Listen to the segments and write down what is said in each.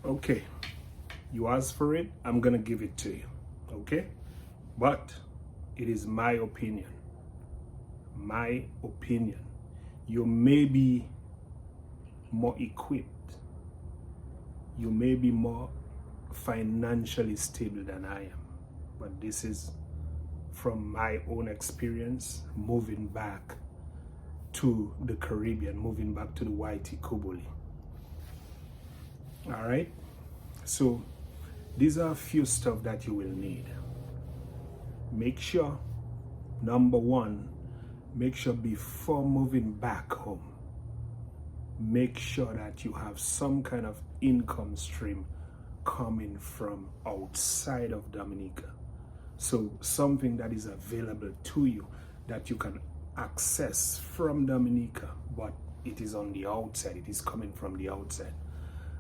Okay, you asked for it, I'm gonna give it to you. Okay, but it is my opinion. My opinion. You may be more equipped, you may be more financially stable than I am, but this is from my own experience moving back to the Caribbean, moving back to the YT Kubuli. All right, so these are a few stuff that you will need. Make sure, number one, make sure before moving back home, make sure that you have some kind of income stream coming from outside of Dominica. So something that is available to you that you can access from Dominica, but it is on the outside, it is coming from the outside.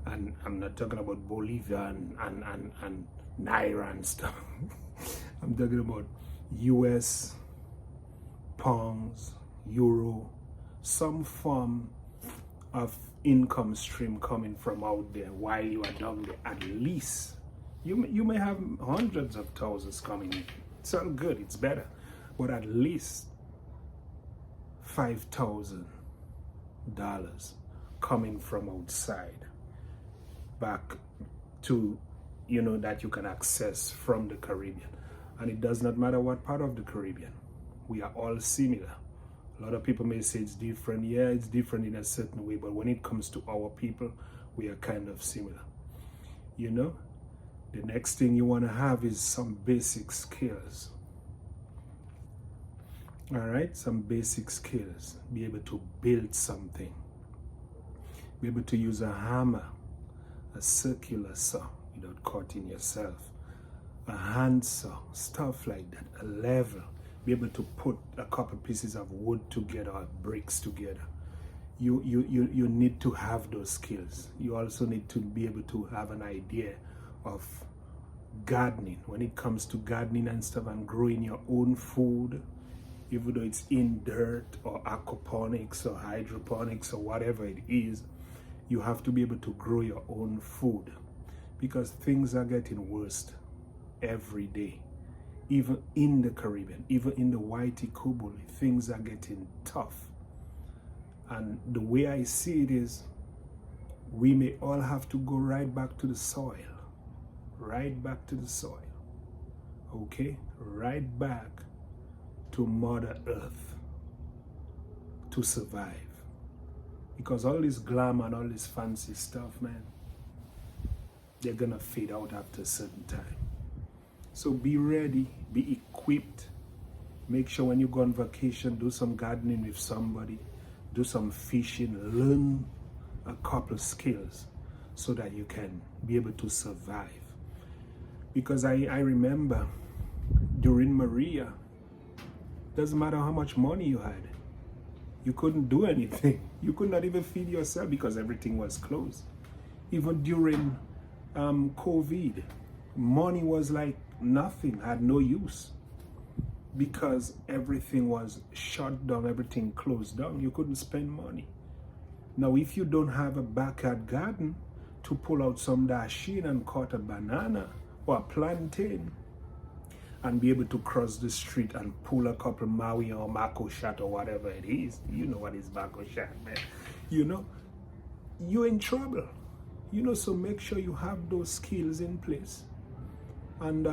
And I'm not talking about Bolivia and Naira and stuff. I'm talking about US, pounds, euro, some form of income stream coming from out there while you are down there. At least you may have hundreds of thousands coming in. It's all good, it's better, but at least $5,000 coming from outside back to, that you can access from the Caribbean. And it does not matter what part of the Caribbean. We are all similar. A lot of people may say it's different. Yeah, it's different in a certain way, but when it comes to our people, we are kind of similar. The next thing you want to have is some basic skills. All right, some basic skills. Be able to build something. Be able to use a hammer, a circular saw without cutting yourself, a handsaw, stuff like that, a level. Be able to put a couple pieces of wood together or bricks together. You need to have those skills. You also need to be able to have an idea of gardening. When it comes to gardening and stuff and growing your own food, even though it's in dirt or aquaponics or hydroponics or whatever it is, you have to be able to grow your own food, because things are getting worse every day. Even in the Caribbean, even in the YT Kubuli, things are getting tough. And the way I see it is, we may all have to go right back to the soil. Right back to the soil. Okay? Right back to Mother Earth to survive. Because all this glam and all this fancy stuff, man, they're gonna fade out after a certain time. So be ready, be equipped. Make sure when you go on vacation, do some gardening with somebody, do some fishing, learn a couple of skills so that you can be able to survive. Because I remember during Maria, doesn't matter how much money you had, you couldn't do anything. You could not even feed yourself because everything was closed. Even during COVID, money was like nothing, had no use, because everything was shut down, everything closed down. You couldn't spend money. Now, if you don't have a backyard garden to pull out some dasheen and cut a banana or a plantain and be able to cross the street and pull a couple Maui or Mako shot or whatever it is, you know what is Mako shot, man. You're in trouble. So make sure you have those skills in place. And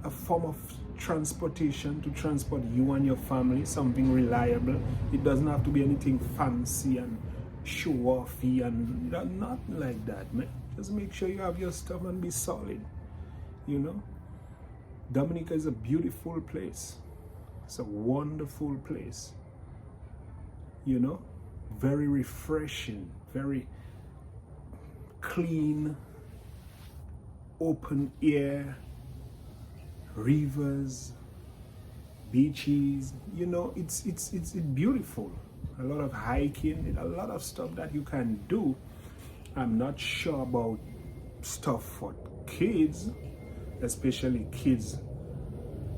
a form of transportation to transport you and your family, something reliable. It doesn't have to be anything fancy and show-offy and nothing like that, man. Just make sure you have your stuff and be solid. Dominica is a beautiful place. It's a wonderful place. Very refreshing, very clean, open air, rivers, beaches. It's beautiful. A lot of hiking, a lot of stuff that you can do. I'm not sure about stuff for kids, especially kids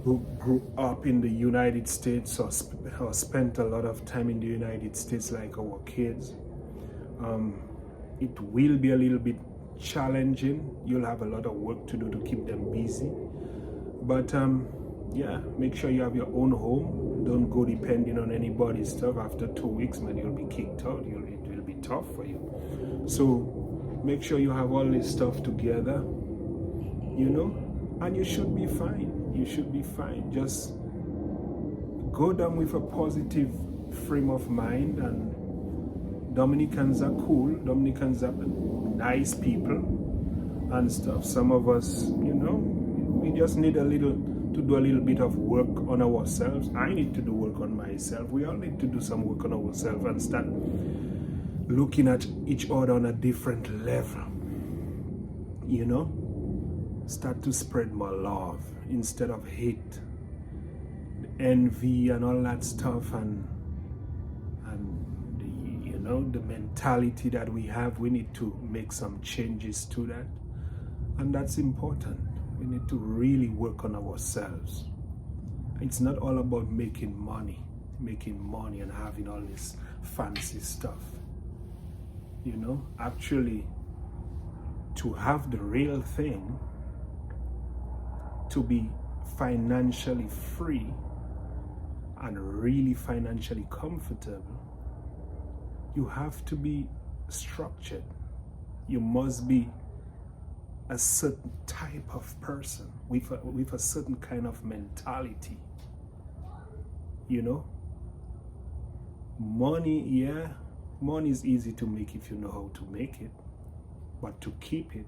who grew up in the United States or spent a lot of time in the United States like our kids. It will be a little bit challenging. You'll have a lot of work to do to keep them busy. But yeah, make sure you have your own home. Don't go depending on anybody's stuff. After 2 weeks, man, you'll be kicked out. It will be tough for you. So make sure you have all this stuff together, you know, and you should be fine. You should be fine. Just go down with a positive frame of mind. And Dominicans are cool. Dominicans are nice people and stuff. Some of us, you know, we just need to do a little bit of work on ourselves. I need to do work on myself. We all need to do some work on ourselves and start looking at each other on a different level. You know, start to spread more love instead of hate, envy, and all that stuff, and the, you know, the mentality that we have. We need to make some changes to that, and that's important. We need to really work on ourselves. It's not all about making money and having all this fancy stuff. You know, actually, to have the real thing, to be financially free and really financially comfortable, you have to be structured. You must be a certain type of person with a certain kind of mentality. You know, money is easy to make if you know how to make it, but to keep it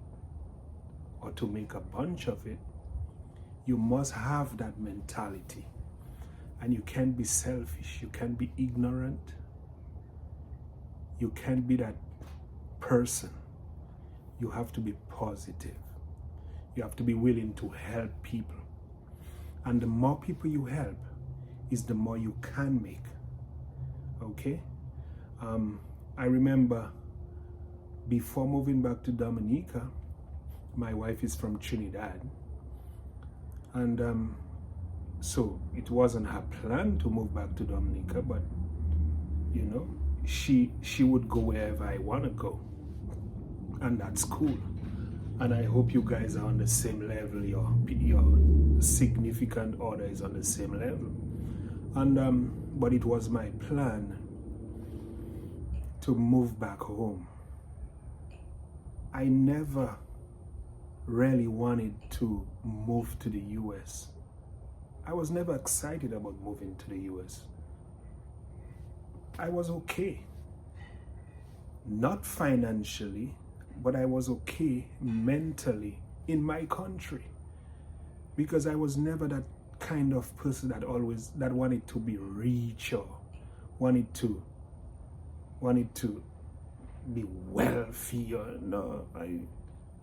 or to make a bunch of it, you must have that mentality. And you can't be selfish, you can't be ignorant, you can't be that person. You have to be positive. You have to be willing to help people. And the more people you help is the more you can make. Okay? I remember before moving back to Dominica, my wife is from Trinidad. And so it wasn't her plan to move back to Dominica, but you know, she would go wherever I want to go. And that's cool. And I hope you guys are on the same level. Your significant other is on the same level. And but it was my plan to move back home. I never really wanted to move to the US. I was never excited about moving to the US. I was okay. Not financially, but I was okay mentally in my country, because I was never that kind of person that wanted to be rich or wanted to be wealthy. Or no,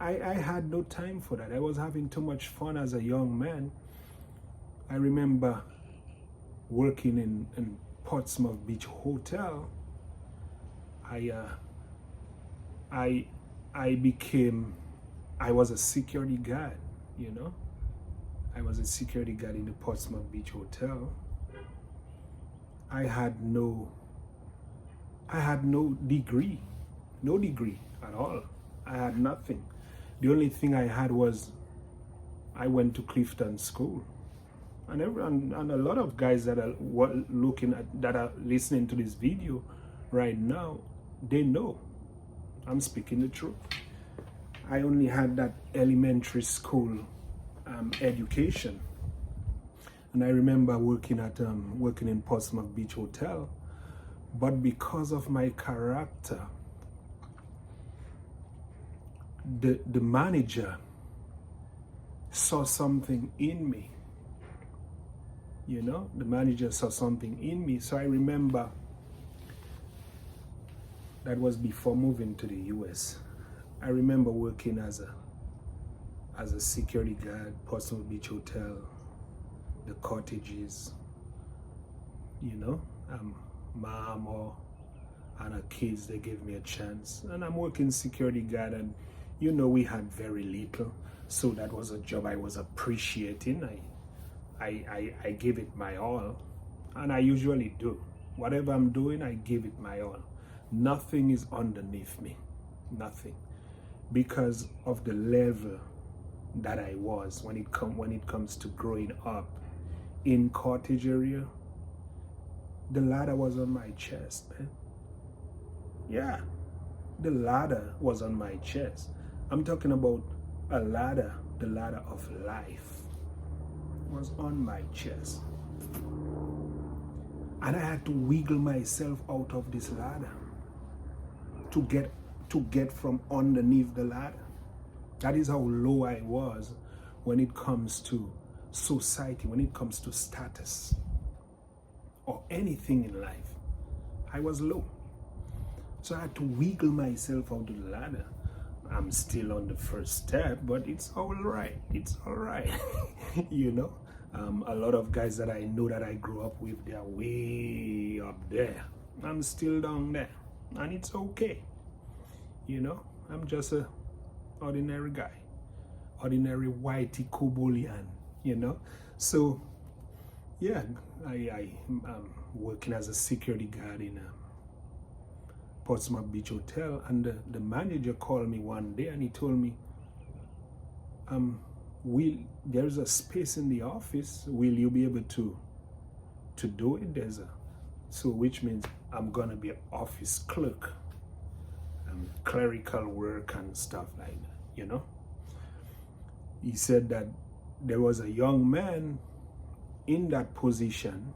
I had no time for that. I was having too much fun as a young man. I remember working in Portsmouth Beach Hotel. I was a security guard, you know. I was a security guard in the Portsmouth Beach Hotel. I had no degree at all. I had nothing. The only thing I had was I went to Clifton School. And a lot of guys that are that are listening to this video right now, they know I'm speaking the truth. I only had that elementary school education, and I remember working in Portsmouth Beach Hotel. But because of my character, the manager saw something in me. You know, the manager saw something in me. So I remember that was before moving to the US. I remember working as a security guard, Portsmouth Beach Hotel, the cottages, you know, mom and her kids, they gave me a chance. And I'm working security guard, and you know, we had very little. So that was a job I was appreciating. I give it my all, and I usually do. Whatever I'm doing, I give it my all. Nothing is underneath me, nothing. because of the level that I was when it comes to growing up in Cottage area. The ladder was on my chest, man. Yeah, the ladder was on my chest. I'm talking about a ladder, the ladder of life was on my chest. And I had to wiggle myself out of this ladder to get from underneath the ladder. That is how low I was when it comes to society, when it comes to status or anything in life. I was low. So I had to wiggle myself out of the ladder. I'm still on the first step, but it's all right. It's all right. You know, a lot of guys that I know that I grew up with, they're way up there. I'm still down there, and it's okay. You know, I'm just a ordinary guy, ordinary whitey Kobolian, you know. So yeah, I'm working as a security guard in Portsmouth Beach Hotel, and the manager called me one day and he told me, there's a space in the office, will you be able to do it? So which means I'm gonna be an office clerk, clerical work and stuff like that, you know. He said that there was a young man in that position.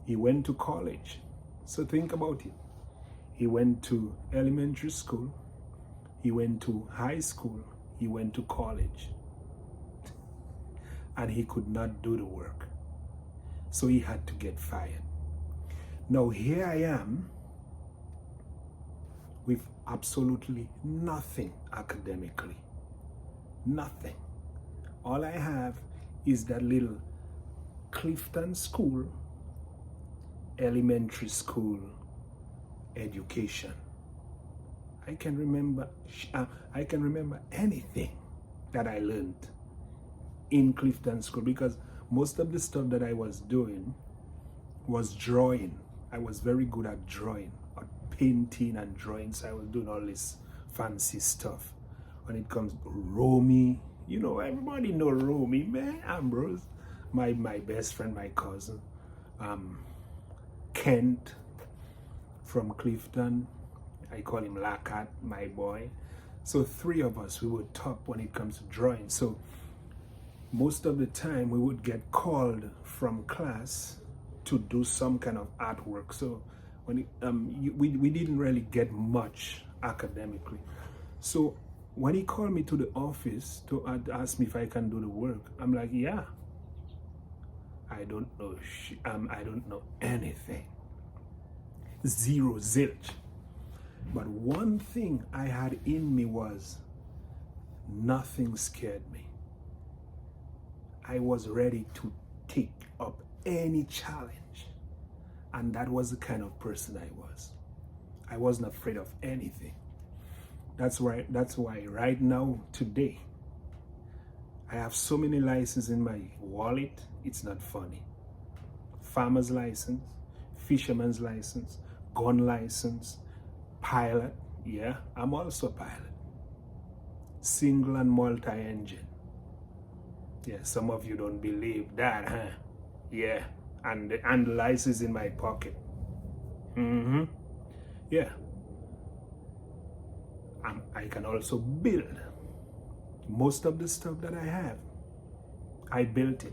He went to college. So think about it. He went to elementary school, he went to high school, he went to college, and he could not do the work. So he had to get fired. Now here I am with absolutely nothing academically. Nothing. All I have is that little Clifton School, elementary school education. I can remember anything that I learned in Clifton School, because most of the stuff that I was doing was drawing. I was very good at drawing, at painting and drawing, so I was doing all this fancy stuff. When it comes to Romy, you know, everybody know Romy, man. Ambrose, my best friend, my cousin, Kent from Clifton, I call him Lakat, my boy. So three of us, we were top when it comes to drawing. So most of the time we would get called from class to do some kind of artwork. So when we didn't really get much academically. So when he called me to the office to ask me if I can do the work, I'm like, yeah. I don't know anything. Zero, zilch. But one thing I had in me was nothing scared me. I was ready to take up any challenge. And that was the kind of person I was. I wasn't afraid of anything. That's why right now, today, I have so many licenses in my wallet, it's not funny. Farmer's license, fisherman's license, gun license, pilot, yeah, I'm also a pilot. Single and multi-engine. Yeah, some of you don't believe that, huh? Yeah, and the license in my pocket. Yeah. I can also build. Most of the stuff that I have, I built it.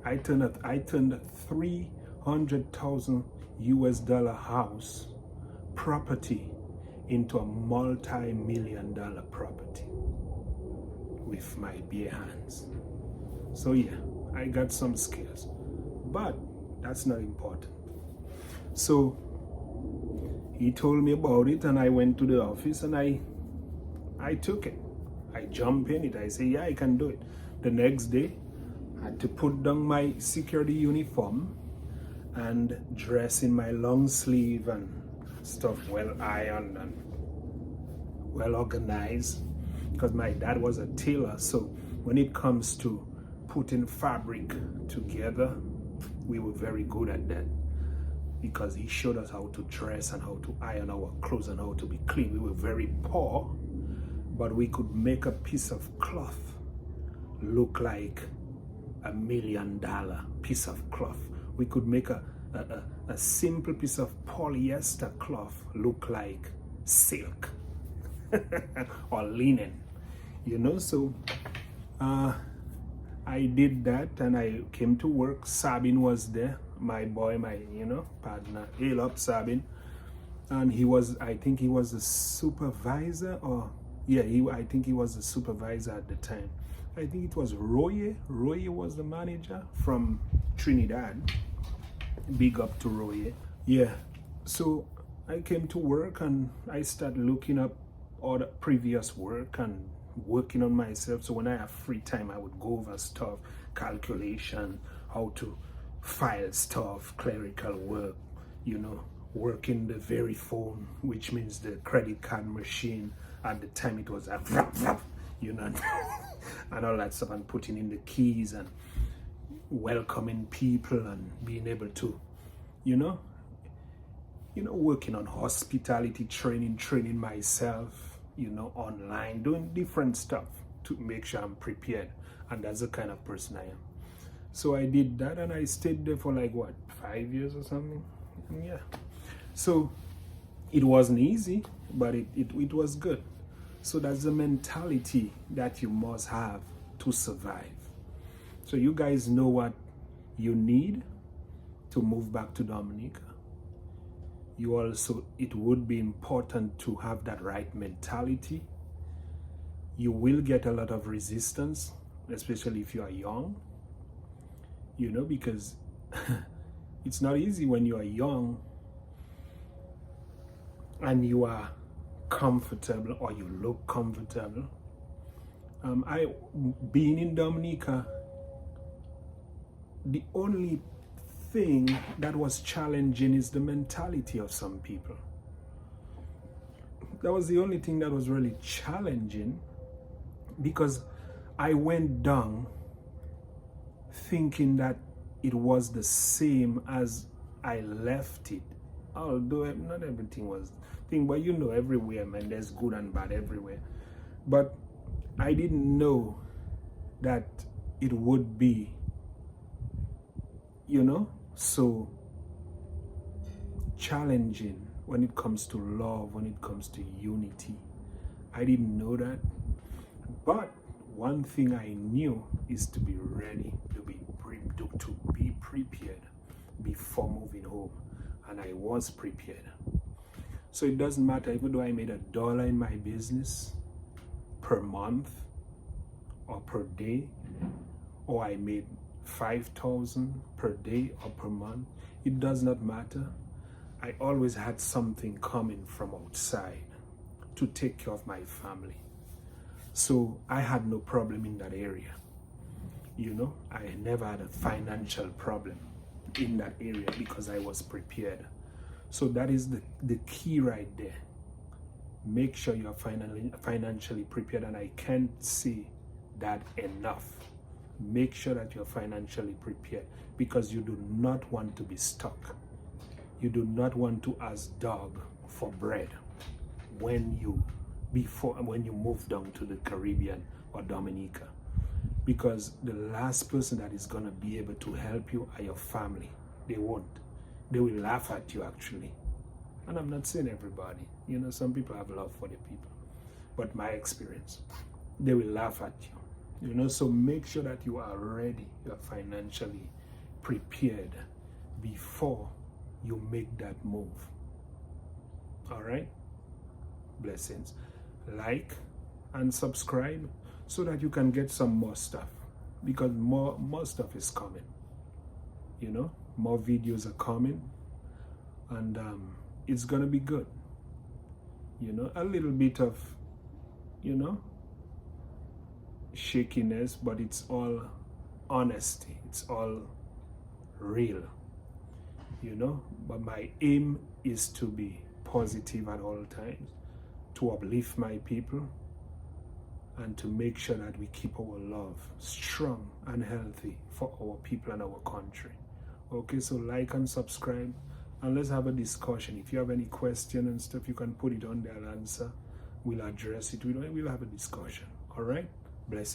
I turned a $300,000 US house property into a multi-million-dollar property with my bare hands. So yeah, I got some skills, but that's not important. So he told me about it, and I went to the office and I took it. I jumped in it. I say, yeah, I can do it. The next day, I had to put down my security uniform and dress in my long sleeve and stuff, well ironed and well organized, because my dad was a tailor. So when it comes to putting fabric together, we were very good at that. because he showed us how to dress and how to iron our clothes and how to be clean. We were very poor, but we could make a piece of cloth look like $1 million piece of cloth. We could make a simple piece of polyester cloth look like silk or linen, you know. So I did that, and I came to work. Sabin was there, my boy, my partner. Hail up, Sabin. And he was, I think he was the supervisor, or yeah, I think he was the supervisor at the time. I think it was Roye. Roye was the manager from Trinidad. Big up to Roye. Yeah. So I came to work and I started looking up all the previous work and working on myself. So when I have free time, I would go over stuff, calculation, how to file stuff, clerical work, working the Verifone, which means the credit card machine. At the time it was and all that stuff, and putting in the keys and welcoming people and being able to, working on hospitality training myself, online, doing different stuff to make sure I'm prepared. And that's the kind of person I am. So I did that, and I stayed there for 5 years or something. And yeah. So it wasn't easy, but it was good. So that's the mentality that you must have to survive. So you guys know what you need to move back to Dominica. It would be important to have that right mentality. You will get a lot of resistance, especially if you are young, because it's not easy when you are young and you are comfortable, or you look comfortable. Being in Dominica, the only thing that was challenging is the mentality of some people. That was the only thing that was really challenging, because I went down thinking that it was the same as I left it. Although not everything was thing, but everywhere, man, there's good and bad everywhere. But I didn't know that it would be, so challenging when it comes to love, when it comes to unity. I didn't know that. But one thing I knew is to be ready, to be prepared before moving home. And I was prepared. So it doesn't matter, even though I made $1 in my business per month or per day, or I made 5,000 per day or per month, it does not matter. I always had something coming from outside to take care of my family. So I had no problem in that area. I never had a financial problem in that area because I was prepared. So that is the key right there. Make sure you are financially prepared, and I can't say that enough. Make sure that you're financially prepared, because you do not want to be stuck. You do not want to ask dog for bread when you move down to the Caribbean or Dominica, because the last person that is going to be able to help you are your family. They won't. They will laugh at you, actually. And I'm not saying everybody. Some people have love for the people. But my experience, they will laugh at you. So make sure that you are ready, you are financially prepared before you make that move. All right? Blessings. Like and subscribe so that you can get some more stuff, because more stuff is coming. More videos are coming, and it's gonna be good. A little bit of shakiness, but it's all honesty, it's all real. But my aim is to be positive at all times, to uplift my people, and to make sure that we keep our love strong and healthy for our people and our country. Okay, so like and subscribe, and let's have a discussion. If you have any question and stuff, you can put it on there. I'll answer. We'll address it. We'll have a discussion. All right? Blessings.